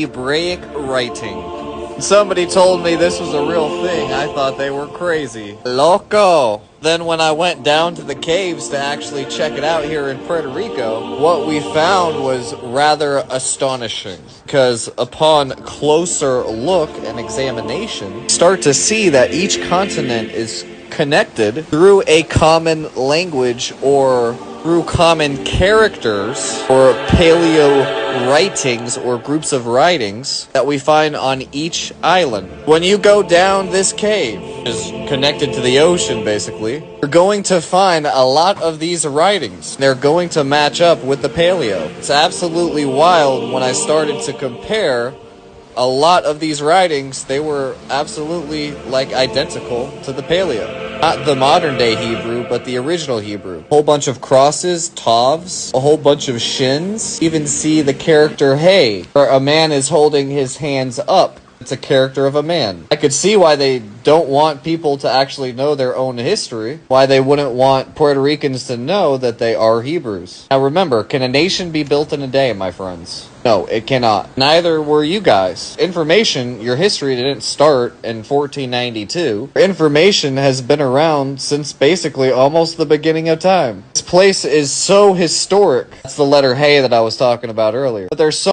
Hebraic writing. Somebody told me this was a real thing. I thought they were crazy. Loco! Then when I went down to the caves to actually check it out here in Puerto Rico, what we found was rather astonishing. Because upon closer look and examination, start to see that each continent is connected through a common language or through common characters or paleo writings or groups of writings that we find on each island. When you go down this cave, which is connected to the ocean basically, you're going to find a lot of these writings. They're going to match up with the paleo. It's absolutely wild. When I started to compare a lot of these writings, they were absolutely like identical to the paleo. Not the modern day Hebrew, but the original Hebrew. A whole bunch of crosses, tavs, a whole bunch of shins. Even see the character hey, where a man is holding his hands up. It's a character of a man. I could see why they don't want people to actually know their own history. Why they wouldn't want Puerto Ricans to know that they are Hebrews. Now remember, can a nation be built in a day, my friends? No, it cannot. Neither were you guys. Information, your history didn't start in 1492. Information has been around since basically almost the beginning of time. This place is so historic. That's the letter hey that I was talking about earlier. But there's so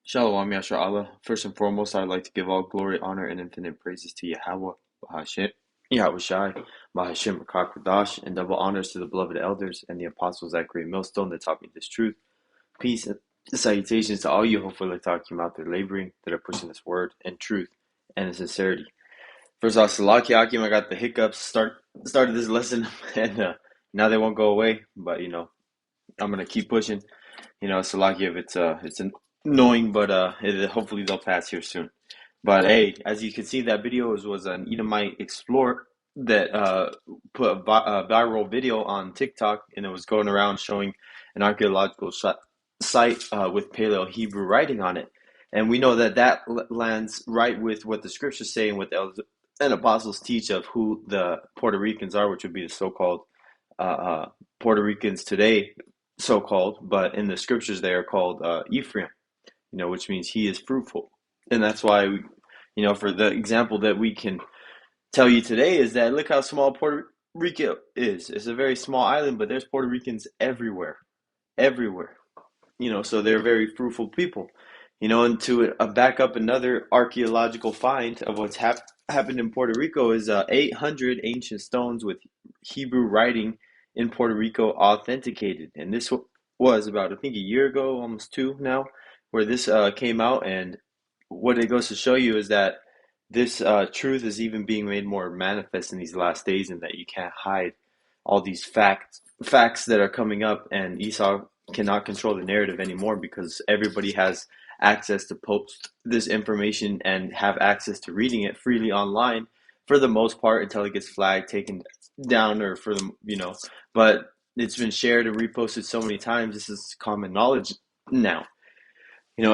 Shalom, Yashar Allah. First and foremost, I'd like to give all glory, honor, and infinite praises to Yahweh, Bahashem, Yahweh Shai, Bahashem Rakakwadash, and double honors to the beloved elders and the apostles at Great Millstone that taught me this truth. Peace and salutations to all you hopefully talking out there laboring, that are pushing this word and truth and in sincerity. First off, Salaki Akim, I got the hiccups, started this lesson, and now they won't go away, but I'm going to keep pushing. Salaki, if it's annoying, but hopefully they'll pass here soon. But hey, as you can see, that video was an Edomite explorer that put a viral video on TikTok, and it was going around showing an archaeological site with Paleo Hebrew writing on it. And we know that lands right with what the scriptures say and what the elders and apostles teach of who the Puerto Ricans are, which would be the so-called Puerto Ricans today, so-called, but in the scriptures they are called Ephraim, which means he is fruitful. And that's why, for the example that we can tell you today is that look how small Puerto Rico is. It's a very small island, but there's Puerto Ricans everywhere, everywhere. So they're very fruitful people. And to back up another archaeological find of what's happened in Puerto Rico is 800 ancient stones with Hebrew writing in Puerto Rico authenticated. And this was about, I think, a year ago, almost two now, where this came out. And what it goes to show you is that this truth is even being made more manifest in these last days, and that you can't hide all these facts that are coming up, and Esau cannot control the narrative anymore because everybody has access to post this information and have access to reading it freely online for the most part until it gets flagged, taken down, or for the but it's been shared and reposted so many times. This is common knowledge now.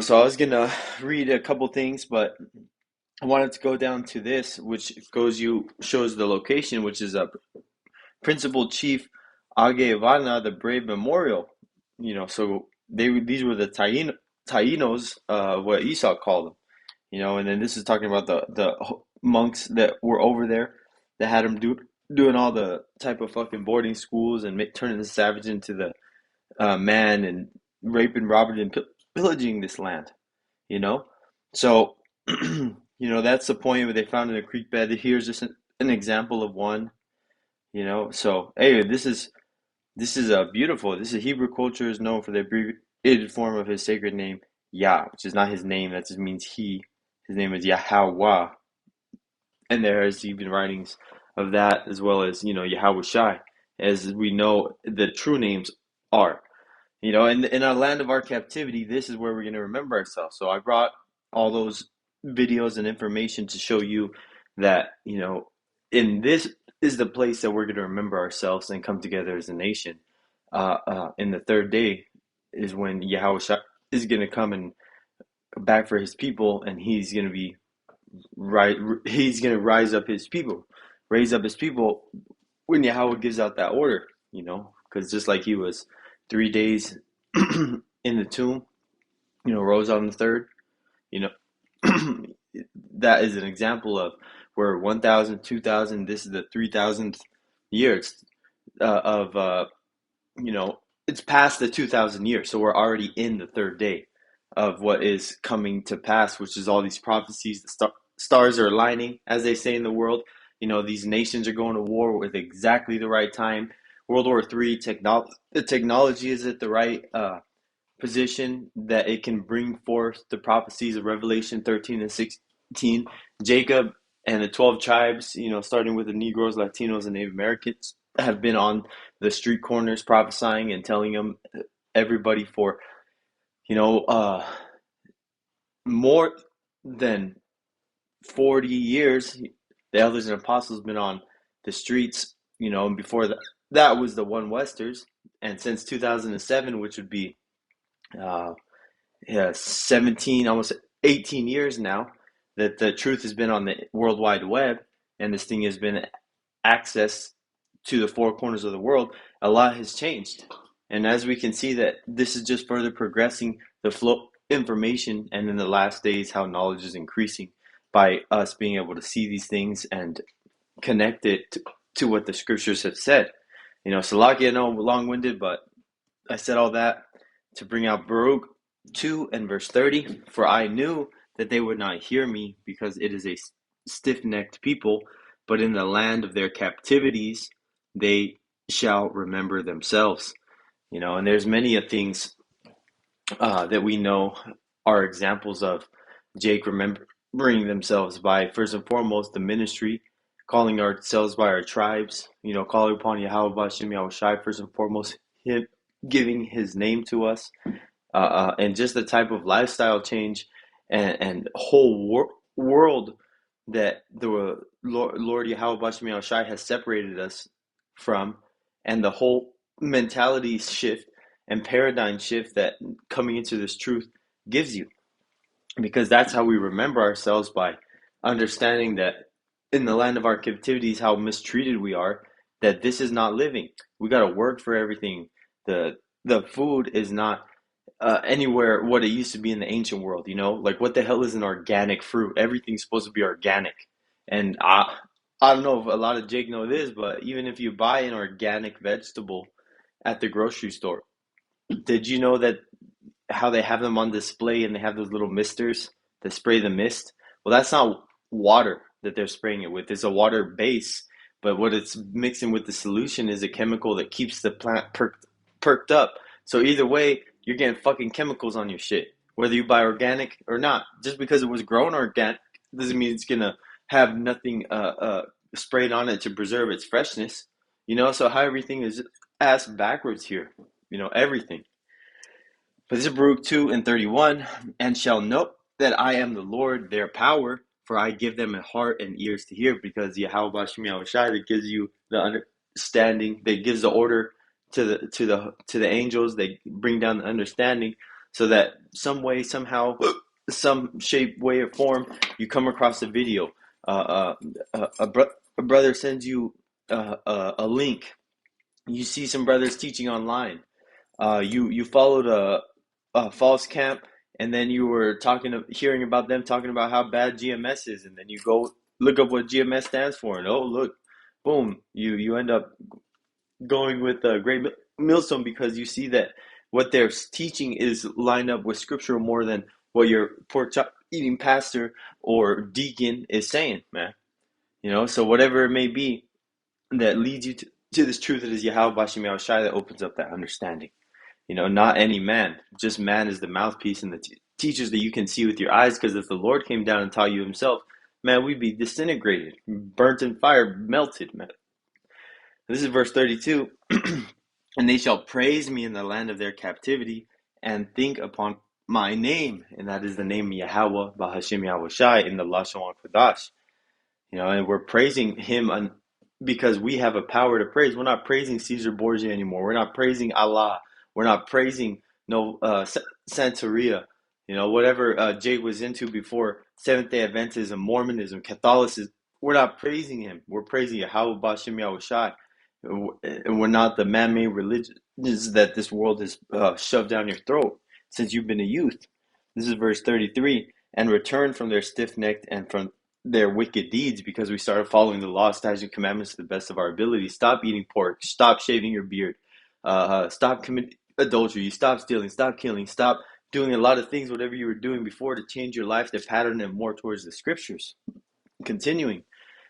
So I was gonna read a couple things, but I wanted to go down to this, which shows the location, which is a Principal Chief Age Ivana, the Brave Memorial. So these were the Tainos, what Esau called them. And then this is talking about the monks that were over there that had them doing all the type of fucking boarding schools and turning the savage into the man, and raping, robbing, and pillaging this land. So that's the point where they found in a creek bed. Here's just an example of one. So hey, this is beautiful. This is Hebrew culture is known for the abbreviated form of his sacred name, Yah, which is not his name. That just means he. His name is Yahweh, and there is even writings of that, as well as Yahweh Shai, as we know the true names are. In our land of our captivity, this is where we're going to remember ourselves. So I brought all those videos and information to show you that in this is the place that we're going to remember ourselves and come together as a nation. In the third day is when Yahweh Shai is going to come and back for his people, and he's going to be he's going to raise up his people when Yahweh gives out that order, because just like he was 3 days in the tomb, rose on the third. You know, that is an example of where 1,000, 2,000. This is the 3,000th year. It's of it's past the 2,000 years, so we're already in the third day of what is coming to pass, which is all these prophecies. The stars are aligning, as they say in the world. These nations are going to war with exactly the right time. World War III, the technology is at the right position that it can bring forth the prophecies of Revelation 13 and 16. Jacob and the 12 tribes, starting with the Negroes, Latinos, and Native Americans, have been on the street corners prophesying and telling them everybody for, more than 40 years. The elders and apostles have been on the streets, and before that was the One Westers. And since 2007, which would be 17, almost 18 years now, that the truth has been on the World Wide Web, and this thing has been accessed to the four corners of the world. A lot has changed. And as we can see, that this is just further progressing the flow information, and in the last days, how knowledge is increasing by us being able to see these things and connect it to what the scriptures have said. Salakia, I know I'm long-winded, but I said all that to bring out Baruch 2 and verse 30. For I knew that they would not hear me, because it is a stiff-necked people, but in the land of their captivities they shall remember themselves. And there's many of things that we know are examples of Jake remembering themselves by, first and foremost, the ministry, calling ourselves by our tribes, calling upon Yahweh Bashim Yahushai, first and foremost, him giving his name to us, and just the type of lifestyle change and whole world that the Lord Yahweh Bashim Yahushai has separated us from, and the whole mentality shift and paradigm shift that coming into this truth gives you. Because that's how we remember ourselves, by understanding that in the land of our captivities, how mistreated we are, that this is not living. We got to work for everything. The food is not anywhere what it used to be in the ancient world. Like, what the hell is an organic fruit? Everything's supposed to be organic. And I don't know if a lot of Jake know this, but even if you buy an organic vegetable at the grocery store, did you know that how they have them on display and they have those little misters that spray the mist? Well, that's not water that they're spraying it with. It's a water base, but what it's mixing with the solution is a chemical that keeps the plant perked up. So either way, you're getting fucking chemicals on your shit, whether you buy organic or not. Just because it was grown organic doesn't mean it's gonna have nothing sprayed on it to preserve its freshness. So how everything is ass backwards here. Everything. But this is Baruch 2 and 31, and shall know that I am the Lord, their power, for I give them a heart and ears to hear, because Yahweh Bashim Yahushai, that gives you the understanding, that gives the order to the angels, they bring down the understanding, so that some way, somehow, some shape, way, or form, you come across a video. A brother sends you a link. You see some brothers teaching online. You followed a false camp, and then you were hearing about them talking about how bad GMS is, and then you go look up what GMS stands for, and oh look, boom, you end up going with Great Millstone, because you see that what they're teaching is lined up with scriptural more than what your pork chop eating pastor or deacon is saying, man. So whatever it may be that leads you to this truth, that is Yahweh Bashim Yahushai, that opens up that understanding. Not any man. Just man is the mouthpiece and the teachers that you can see with your eyes, because if the Lord came down and taught you himself, man, we'd be disintegrated, burnt in fire, melted, man. This is verse 32. And they shall praise me in the land of their captivity, and think upon my name, and that is the name of Yahweh, Bahashim Yahushai, in the Lashon Kodash. And we're praising him because we have a power to praise. We're not praising Caesar Borgia anymore. We're not praising Allah. We're not praising Santeria, whatever Jake was into before Seventh-day Adventism, Mormonism, Catholicism. We're not praising him. We're praising Yahweh Bashim Yahushai. And we're not the man-made religions that this world has shoved down your throat since you've been a youth. This is verse 33. And return from their stiff-necked and from their wicked deeds, because we started following the law, statutes, and commandments to the best of our ability. Stop eating pork. Stop shaving your beard. Stop committing adultery. Stop stealing. Stop killing. Stop doing a lot of things, whatever you were doing before, to change your life, to pattern it more towards the scriptures. Continuing.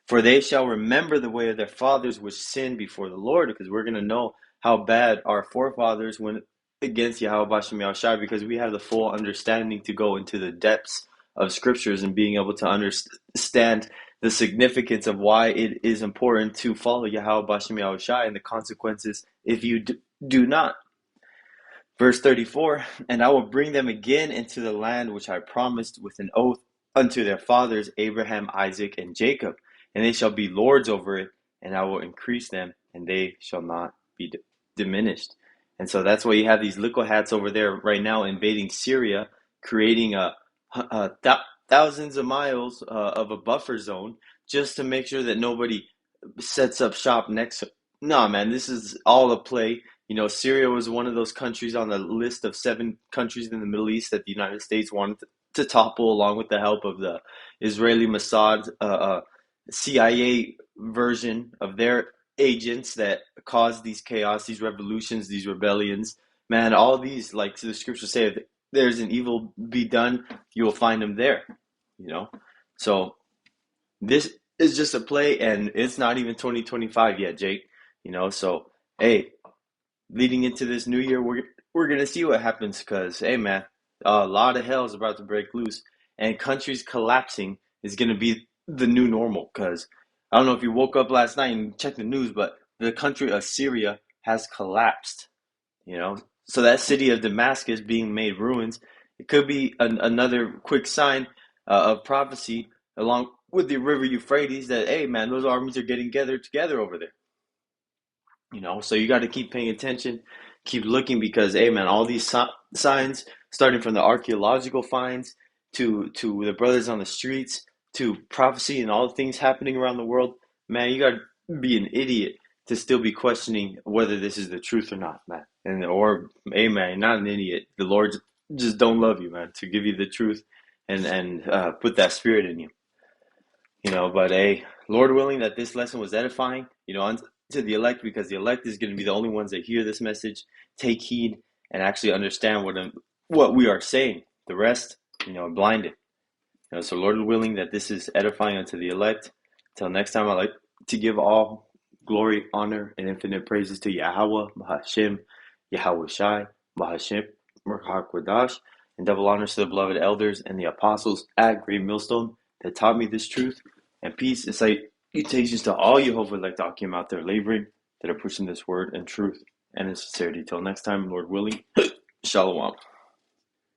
For they shall remember the way of their fathers which sinned before the Lord, because we're going to know how bad our forefathers went against Yahweh Bashem Yahushai, because we have the full understanding to go into the depths of scriptures and being able to understand the significance of why it is important to follow Yahweh Bashem Yahushai and the consequences if you do not. Verse 34, and I will bring them again into the land which I promised with an oath unto their fathers, Abraham, Isaac, and Jacob, and they shall be lords over it, and I will increase them, and they shall not be diminished. And so that's why you have these little hats over there right now invading Syria, creating thousands of miles of a buffer zone just to make sure that nobody sets up shop next to. No, man, this is all a play. You know, Syria was one of those countries on the list of 7 countries in the Middle East that the United States wanted to topple, along with the help of the Israeli Mossad CIA version of their agents that caused these chaos, these revolutions, these rebellions. Man, all these, like the scriptures say, if there's an evil be done, you will find them there. You know, so this is just a play, and it's not even 2025 yet, Jake. You know, so hey, leading into this new year, we're gonna see what happens, because hey, man, a lot of hell is about to break loose, and countries collapsing is gonna be the new normal. Because I don't know if you woke up last night and checked the news, but the country of Syria has collapsed. You know, so that city of Damascus being made ruins, it could be another quick sign of prophecy, along with the river Euphrates, that hey, man, those armies are getting together over there. You know, so you got to keep paying attention, keep looking, because hey, man, all these signs, starting from the archaeological finds to the brothers on the streets, to prophecy and all the things happening around the world, man, you got to be an idiot to still be questioning whether this is the truth or not, man. And or hey, man, not an idiot. The Lord just don't love you, man, to give you the truth and put that spirit in you. You know, but hey, Lord willing that this lesson was edifying, you know, to the elect, because the elect is going to be the only ones that hear this message, take heed, and actually understand what we are saying. The rest, you know, are blinded. You know, so Lord willing that this is edifying unto the elect. Till next time, I'd like to give all glory, honor, and infinite praises to Yahweh, Bahashem, Yahweh Shai, Bahashem, Merhakwadash, and double honors to the beloved elders and the apostles at Great Millstone that taught me this truth. And peace and salutations to all Jehovah elect Akim out there laboring, that are pushing this word and truth and in sincerity. Till next time, Lord willing, Shalom.